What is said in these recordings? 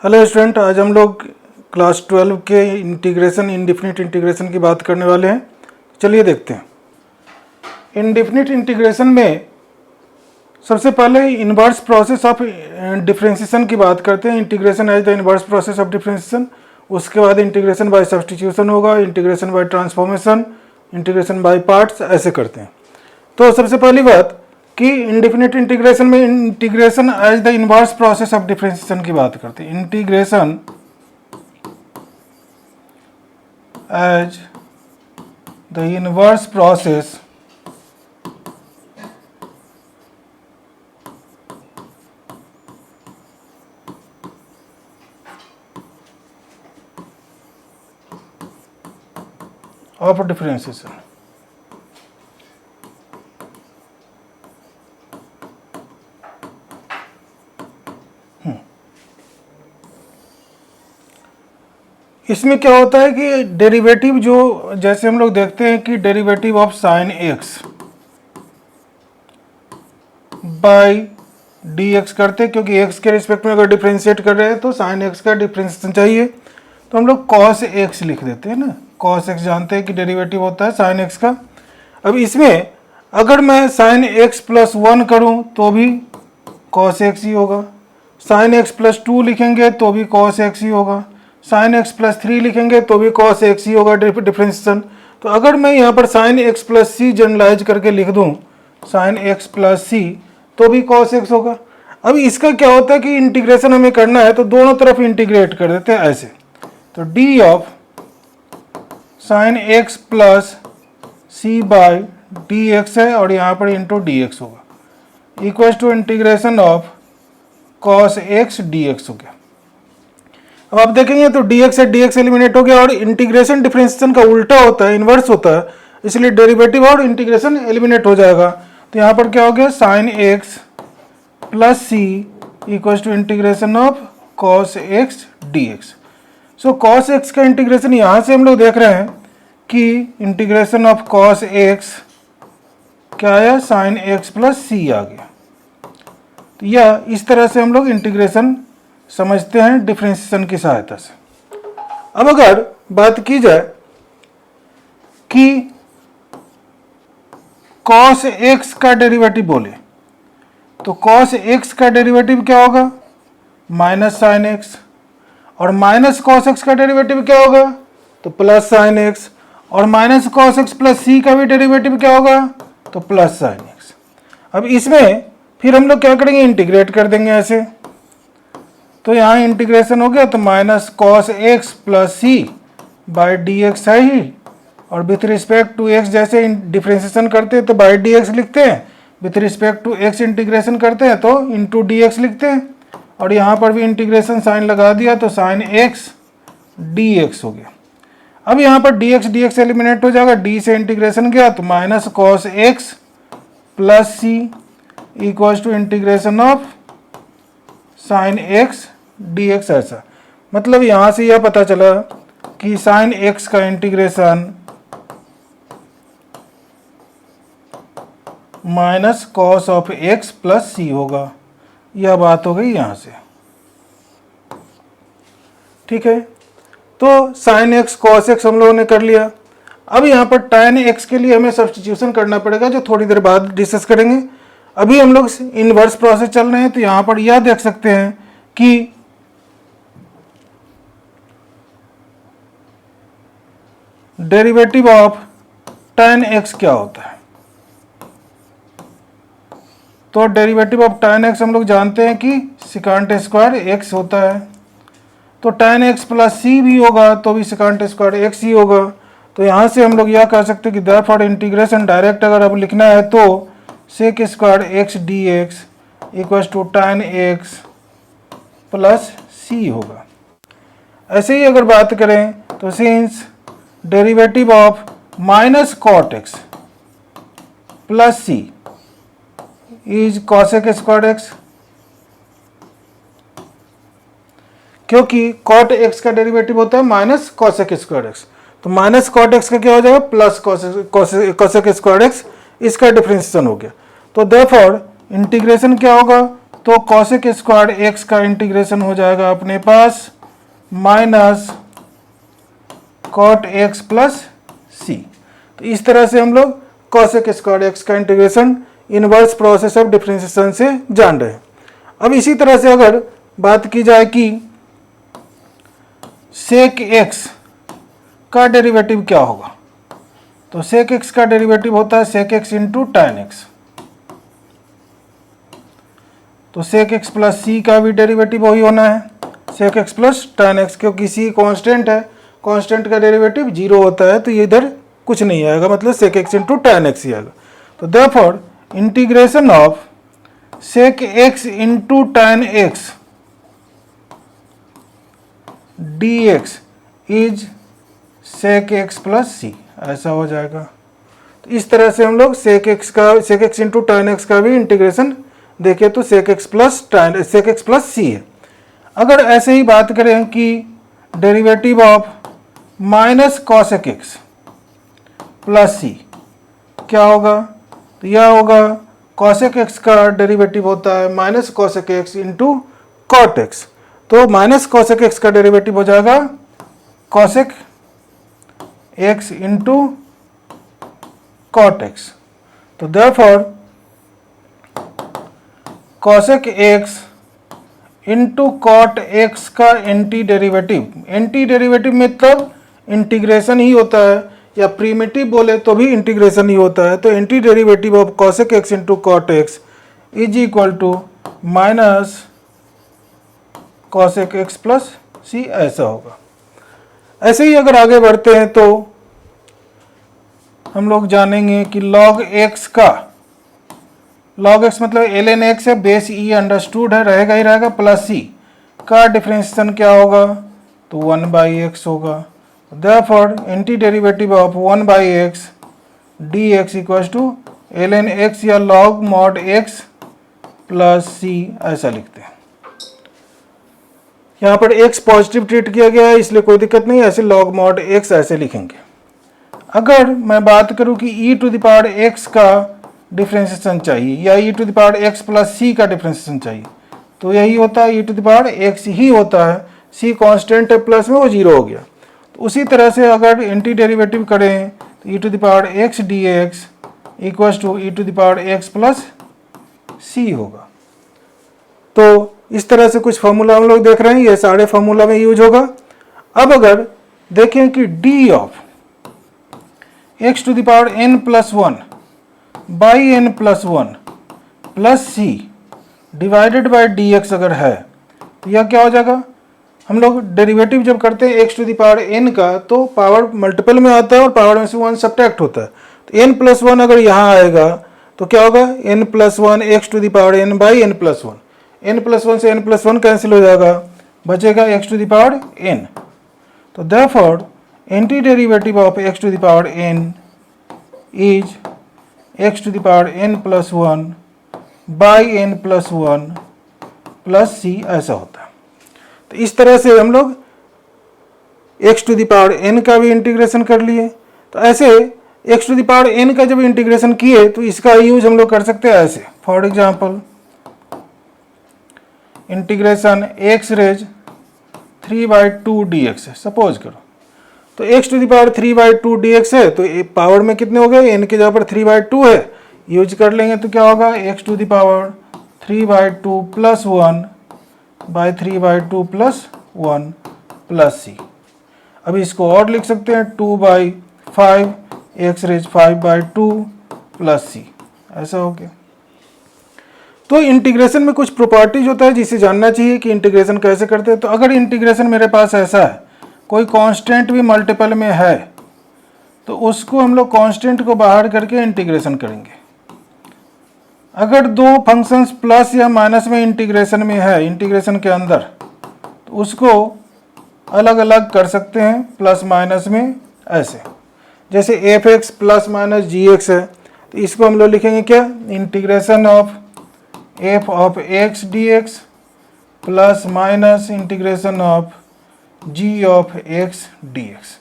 Hello student, आज हम लोग क्लास 12 के इंटीग्रेशन इनडिफिनिट इंटीग्रेशन की बात करने वाले हैं। चलिए देखते हैं। इनडिफिनिट इंटीग्रेशन में सबसे पहले इनवर्स प्रोसेस ऑफ डिफरेंशिएशन की बात करते हैं। Integration as the inverse process of differentiation. उसके बाद इंटीग्रेशन बाय सब्स्टिट्यूशन होगा, integration by transformation, integration by parts, ऐसे करते हैं। तो सबसे पहली बात कि इंडिफिनिट इंटीग्रेशन में integration as the inverse process of differentiation की बात करते हैं। Integration as the inverse process of differentiation. इसमें क्या होता है कि डेरिवेटिव जो, जैसे हम लोग देखते हैं कि derivative of sine x by d x करते हैं, क्योंकि एक्स के रिस्पेक्ट में अगर डिफ्रेंशिएट कर रहे हैं तो साइन एक्स का डिफ्रेंशिएशन चाहिए, तो हम लोग कॉस एक्स लिख देते हैं ना। कॉस एक्स जानते हैं कि डेरिवेटिव होता है साइन एक्स का। अब इसमें अगर मैं साइन एक्स प्लस 1 करूँ तो भी कॉस एक्स ही होगा, साइन एक्स प्लस 2 लिखेंगे तो भी कॉस एक्स ही होगा, साइन एक्स प्लस 3 लिखेंगे तो भी कॉस एक्स ही होगा डिफरेंशिएशन। तो अगर मैं यहाँ पर साइन एक्स प्लस सी जनरलाइज करके लिख दूँ साइन एक्स प्लस सी तो भी कॉस एक्स होगा। अब इसका क्या होता है कि इंटीग्रेशन हमें करना है तो दोनों तरफ इंटीग्रेट कर देते हैं ऐसे। तो d of sine x plus c by d x है और यहाँ पर इंटू डी एक्स होगा, equal to integration of cos x d x हो गया। अब आप देखेंगे तो dx से dx एलिमिनेट हो गया, और इंटीग्रेशन डिफरेंशिएशन का उल्टा होता है, इन्वर्स होता है, इसलिए डेरिवेटिव और इंटीग्रेशन एलिमिनेट हो जाएगा। तो यहाँ पर क्या हो गया, sine x plus c equal to integration of cos x d x. So cos x का इंटीग्रेशन यहाँ से हम लोग देख रहे हैं कि इंटीग्रेशन ऑफ कॉस एक्स क्या आया, साइन एक्स प्लस सी आ गया। तो यह इस तरह से हम लोग इंटीग्रेशन समझते हैं डिफरेंशिएशन की सहायता से। अब अगर बात की जाए कि cos x का डेरिवेटिव बोले तो cos x का डेरिवेटिव क्या होगा, माइनस साइन एक्स, और माइनस cos x का डेरिवेटिव क्या होगा तो प्लस साइन एक्स, और minus cos x plus c का भी डेरिवेटिव क्या होगा तो प्लस साइन एक्स। अब इसमें फिर हम लोग क्या करेंगे, इंटीग्रेट कर देंगे ऐसे। तो यहाँ इंटीग्रेशन हो गया तो minus cos x plus c by d x है ही, और विथ रिस्पेक्ट टू एक्स जैसे डिफ्रेंशिएशन करते हैं तो बाई डी एक्स लिखते हैं, with respect to x integration करते हैं तो इंटू डी एक्स लिखते हैं, और यहाँ पर भी इंटीग्रेशन साइन लगा दिया तो साइन एक्स डी एक्स हो गया। अब यहाँ पर डी एक्स एलिमिनेट हो जाएगा, डी से इंटीग्रेशन गया तो minus cos x plus c equal to integration of sine x d x. ऐसा मतलब यहाँ से यह पता चला कि साइन एक्स का integration minus cos of x plus c होगा। यह बात हो गई यहाँ से, ठीक है। तो साइन एक्स कॉस एक्स हम लोगों ने कर लिया। अब यहाँ पर tan एक्स के लिए हमें सब्स्टिट्यूशन करना पड़ेगा, जो थोड़ी देर बाद डिस्कस करेंगे। अभी हम लोग इनवर्स प्रोसेस चल रहे हैं, तो यहाँ पर यह देख सकते हैं कि डेरिवेटिव ऑफ tan x क्या होता है। तो डेरिवेटिव ऑफ tan x हम लोग जानते हैं कि सिकांट स्क्वायर x होता है, तो tan x प्लस सी भी होगा तो भी सिकांट स्क्वायर x ही होगा। तो यहाँ से हम लोग यह कह सकते हैं कि देयरफॉर इंटीग्रेशन डायरेक्ट अगर अब लिखना है तो sec square x d x equal to tan x plus c होगा। ऐसे ही अगर बात करें तो since derivative of minus cot x plus c is cosec square x, क्योंकि कॉट एक्स का डेरिवेटिव होता है माइनस कॉसेक स्क्वायर एक्स, तो माइनस कॉट एक्स का क्या हो जाएगा प्लस कॉसेक स्क्वायर एक्स, इसका डिफरेंशिएशन हो गया। तो देयरफॉर इंटीग्रेशन क्या होगा, तो कॉसेक स्क्वायर एक्स का इंटीग्रेशन हो जाएगा अपने पास minus cot x plus c. तो इस तरह से हम लोग कॉसेक स्क्वायर एक्स का integration inverse process of differentiation से जान रहे हैं। अब इसी तरह से अगर बात की जाए कि सेक एक्स का डेरिवेटिव क्या होगा, तो सेक एक्स का डेरिवेटिव होता है sec x into tan x. तो सेक एक्स प्लस सी का भी डेरिवेटिव वही होना है, sec x plus tan x, क्योंकि सी कांस्टेंट है, कांस्टेंट का डेरिवेटिव 0 होता है, तो ये इधर कुछ नहीं आएगा, मतलब sec x into tan x ही आएगा। तो therefore integration of sec x into tan x d x is sec x plus c, ऐसा हो जाएगा। तो इस तरह से हम लोग sec x into tan x का भी इंटीग्रेशन देखें तो सेक एक्स प्लस सी है। अगर ऐसे ही बात करें कि derivative of minus cosec x plus c क्या होगा, तो यह होगा कॉसेक एक्स का डेरिवेटिव होता है minus cosec x into cot x. तो माइनस कॉसेक एक्स का डेरिवेटिव हो जाएगा cosec x into cot x. तो therefore cosec x into cot x का एंटी डेरिवेटिव मतलब इंटीग्रेशन ही होता है, या प्रीमिटिव बोले तो भी इंटीग्रेशन ही होता है। तो anti derivative of cosec x into cot x is equal to minus cosec x plus c, ऐसा होगा। ऐसे ही अगर आगे बढ़ते हैं तो हम लोग जानेंगे कि log x का, log x मतलब ln x है, बेस e अंडरस्टूड है, रहेगा ही रहेगा, प्लस सी का डिफरेंशिएशन क्या होगा, तो 1/x होगा। Therefore anti derivative of 1/x dx equal to ln x या log mod x plus c, ऐसा लिखते हैं। यहाँ पर x पॉजिटिव ट्रीट किया गया है इसलिए कोई दिक्कत नहीं, ऐसे log mod x ऐसे लिखेंगे। अगर मैं बात करूं कि e to the power x का डिफरेंशिएशन चाहिए या e to the power x plus c का डिफरेंशिएशन चाहिए, तो यही होता है e to the power x ही होता है, c कांस्टेंट है प्लस में, वो 0 हो गया। तो उसी तरह से अगर एंटी डेरिवेटिव करें तो e to the power x dx equal to e to the power x plus c होगा। तो इस तरह से कुछ फार्मूला हम लोग देख रहे हैं, ये सारे फार्मूला में यूज होगा। अब अगर देखें कि d of x to the power n plus 1 by n plus 1 plus c divided by d x अगर है, तो यह क्या हो जाएगा, हम लोग डेरिवेटिव जब करते हैं x to the power n का तो पावर मल्टीपल में आता है और पावर में से 1 सब्ट्रैक्ट होता है। तो n प्लस 1 अगर यहाँ आएगा तो क्या होगा, n plus 1 x to the power n by n plus 1, n plus 1 से n प्लस 1 कैंसिल हो जाएगा, बचेगा x to the power n। तो therefore anti derivative of x to the power n is x to the power n plus 1 by n plus 1 plus c, ऐसा होता है। तो इस तरह से हम लोग x to the power n का भी इंटीग्रेशन कर लिए। तो ऐसे x to the power n का जब इंटीग्रेशन किए तो इसका यूज हम लोग कर सकते हैं ऐसे, for example integration x raise 3/2 dx है, सपोज करो। तो x to the power 3/2 dx है, तो पावर में कितने हो गए, n के जगह पर 3/2 है, यूज कर लेंगे तो क्या होगा, x to the power 3/2 plus 1 by 3/2 plus 1 plus c. अब इसको और लिख सकते हैं 2/5 x रेज 5/2 प्लस सी, ऐसा हो गया। तो इंटीग्रेशन में कुछ प्रॉपर्टीज होता है जिसे जानना चाहिए कि इंटीग्रेशन कैसे करते हैं। तो अगर इंटीग्रेशन मेरे पास ऐसा है, कोई कांस्टेंट भी मल्टीपल में है, तो उसको हम लोग कांस्टेंट को बाहर करके इंटीग्रेशन करेंगे। अगर दो फंक्शंस प्लस या माइनस में इंटीग्रेशन में है, इंटीग्रेशन के अंदर, तो उसको अलग अलग कर सकते हैं प्लस माइनस में, ऐसे जैसे f x plus minus g x है, तो इसको हम लोग लिखेंगे क्या, integration of f of x d x plus minus integration of g of x d x.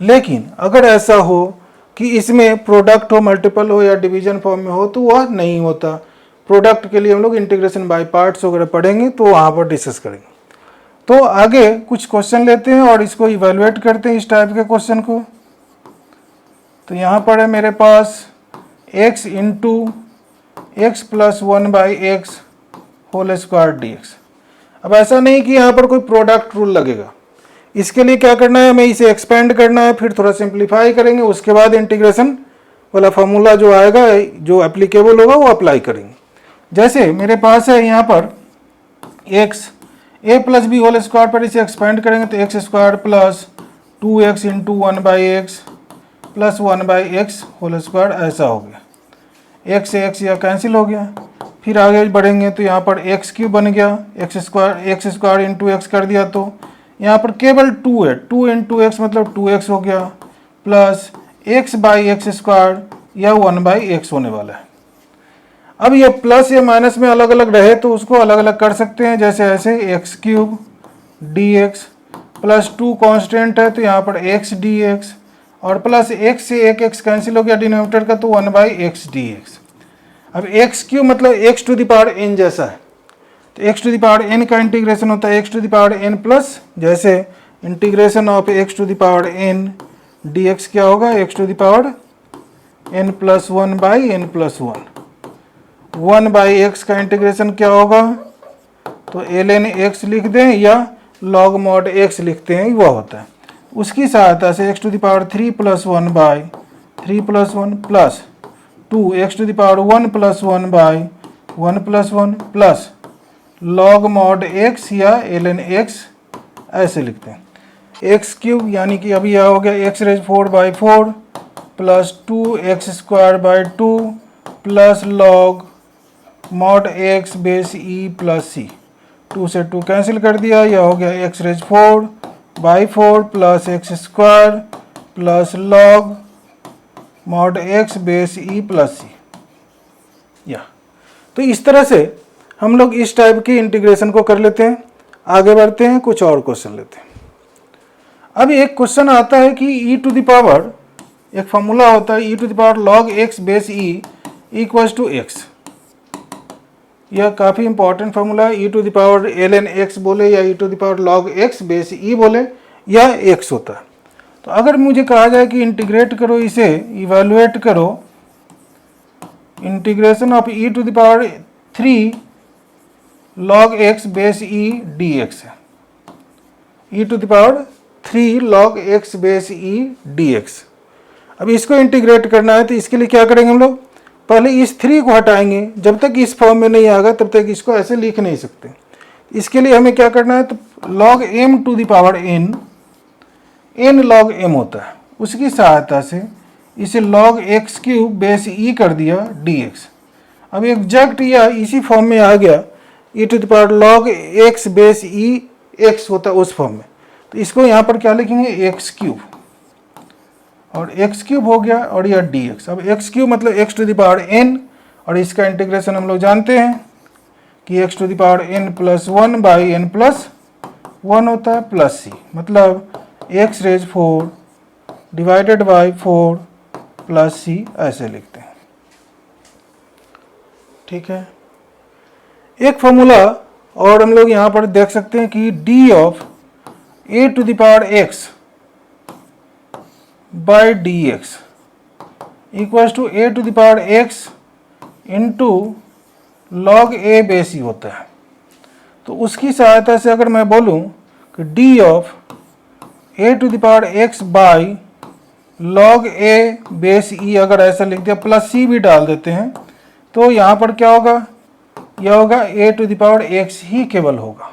लेकिन अगर ऐसा हो कि इसमें प्रोडक्ट हो, मल्टीपल हो या डिवीजन फॉर्म में हो, तो वह नहीं होता। प्रोडक्ट के लिए हम लोग इंटीग्रेशन बाय पार्ट्स वगैरह पढ़ेंगे तो वहाँ पर डिस्कस करेंगे। तो आगे कुछ क्वेश्चन लेते हैं और इसको इवेलुएट करते हैं इस टाइप के क्वेश्चन को। तो यहाँ पर है मेरे पास x into x plus 1/x whole square dx। अब ऐसा नहीं कि यहाँ पर कोई प्रोडक्ट रूल लगेगा, इसके लिए क्या करना है, हमें इसे एक्सपेंड करना है, फिर थोड़ा सिंप्लीफाई करेंगे, उसके बाद इंटीग्रेशन वाला फॉर्मूला जो आएगा, जो एप्लीकेबल होगा वो अप्लाई करेंगे। जैसे मेरे पास है यहाँ पर x a plus b whole square पर इसे एक्सपेंड करेंगे तो x square plus 2x into 1/x plus 1/x whole square ऐसा हो गया। x से x यह कैंसिल हो गया। फिर आगे बढ़ेंगे तो यहाँ पर एक्स क्यूब बन गया, एक्स स्क्वायर इंटू एक्स कर दिया तो यहाँ पर केवल 2 है, 2 इंटू एक्स मतलब 2x हो गया, प्लस x/x स्क्वायर यह 1/x होने वाला है। अब ये प्लस या माइनस में अलग अलग रहे तो उसको अलग अलग कर सकते हैं, जैसे ऐसे x cube dx plus 2 constant है तो यहाँ पर x dx और प्लस x से एक x कैंसिल हो गया डिनोमिनेटर का तो 1/x dx। अब x क्यूब मतलब x to the power n जैसा है, तो x to the power n का इंटीग्रेशन होता है x to the power n plus, जैसे integration of x to the power n dx क्या होगा, x to the power n plus 1/n plus 1/x का इंटीग्रेशन क्या होगा, तो ln x लिख दें या log mod x लिखते हैं, वह होता है। उसकी सहायता से x to the power 3 plus 1/3 plus 1 plus 2 x to the power 1 plus 1/1 plus 1 plus log mod x या ln x ऐसे लिखते हैं। x क्यूब यानी कि अभी यह हो गया x raise 4/4 plus 2x square by 2 plus log mod x base e plus c, 2 से 2 कैंसिल कर दिया, यह हो गया x raise 4/4 plus x square plus log mod x base e plus c। या तो इस तरह से हम लोग इस टाइप की इंटीग्रेशन को कर लेते हैं। आगे बढ़ते हैं, कुछ और क्वेश्चन लेते हैं। अब एक क्वेश्चन आता है कि e टू द पावर, एक फॉर्मूला होता है e to the power log x base e equals to x। यह काफ़ी इंपॉर्टेंट फार्मूला है। e to the power ln x बोले या e to the power log x base e बोले, यह x होता है। तो अगर मुझे कहा जाए कि इंटीग्रेट करो, इसे इवेलुएट करो, integration of e to the power 3 log x base e dx है, e to the power 3 log x base e dx। अब इसको इंटीग्रेट करना है तो इसके लिए क्या करेंगे हम लोग, पहले इस 3 को हटाएंगे, जब तक इस फॉर्म में नहीं आएगा तब तक इसको ऐसे लिख नहीं सकते। इसके लिए हमें क्या करना है, तो log m to the power n log m होता है, उसकी सहायता से इसे log x cube base e कर दिया dx। अब एग्जैक्ट यह इसी फॉर्म में आ गया, e to the power log x base e x होता है उस फॉर्म में, तो इसको यहाँ पर क्या लिखेंगे, x क्यूब, और x क्यूब हो गया और यह dx। अब x क्यूब मतलब x to the power n, और इसका इंटीग्रेशन हम लोग जानते हैं कि x to the power n plus 1/n प्लस 1 होता है, प्लस c मतलब x raise 4 divided by 4 plus c ऐसे लिखते हैं। ठीक है, एक फॉर्मूला और हम लोग यहाँ पर देख सकते हैं कि d of a to the power x by dx equals to a to the power x into log a base e होता है। तो उसकी सहायता से अगर मैं बोलूं कि d of a to the power x by log a base e, अगर ऐसा लिख दिया, प्लस c भी डाल देते हैं, तो यहाँ पर क्या होगा, यह होगा a to the power x ही केवल होगा,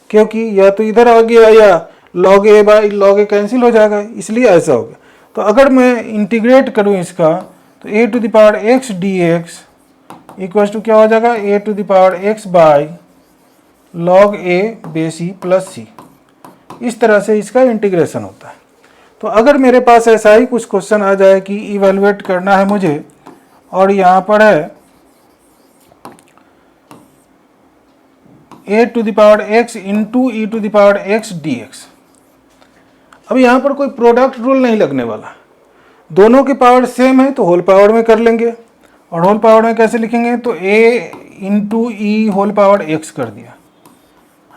क्योंकि यह तो इधर आ गया या log a by log a cancel हो जाएगा, इसलिए ऐसा हो गया। तो अगर मैं इंटीग्रेट करूं इसका, तो a to the power x dx equals to क्या हो जाएगा, a to the power x by log a base e plus c। इस तरह से इसका इंटीग्रेशन होता है। तो अगर मेरे पास ऐसा ही कुछ क्वेश्चन आ जाए कि इवेलुएट करना है मुझे, और यहाँ पर है a to the power x into e to the power x dx। अब यहाँ पर कोई प्रोडक्ट रूल नहीं लगने वाला, दोनों की पावर सेम है तो होल पावर में कर लेंगे। और होल पावर में कैसे लिखेंगे, तो a into e whole power x कर दिया।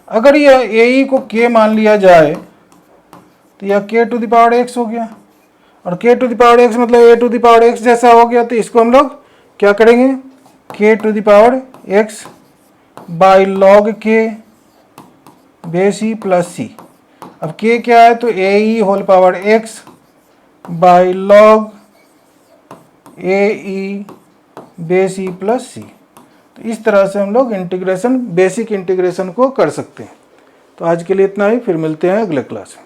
अगर यह ए ई को के मान लिया जाए तो यह के टू द पावर एक्स हो गया, और के टू द पावर एक्स मतलब ए टू द पावर एक्स जैसा हो गया। तो इसको हम लोग क्या करेंगे, k to the power x by log k base e plus c. अब के क्या है, तो a e whole power x by log a e base e plus c. तो इस तरह से हम लोग इंटीग्रेशन, बेसिक इंटीग्रेशन को कर सकते हैं। तो आज के लिए इतना ही, फिर मिलते हैं अगले क्लास में।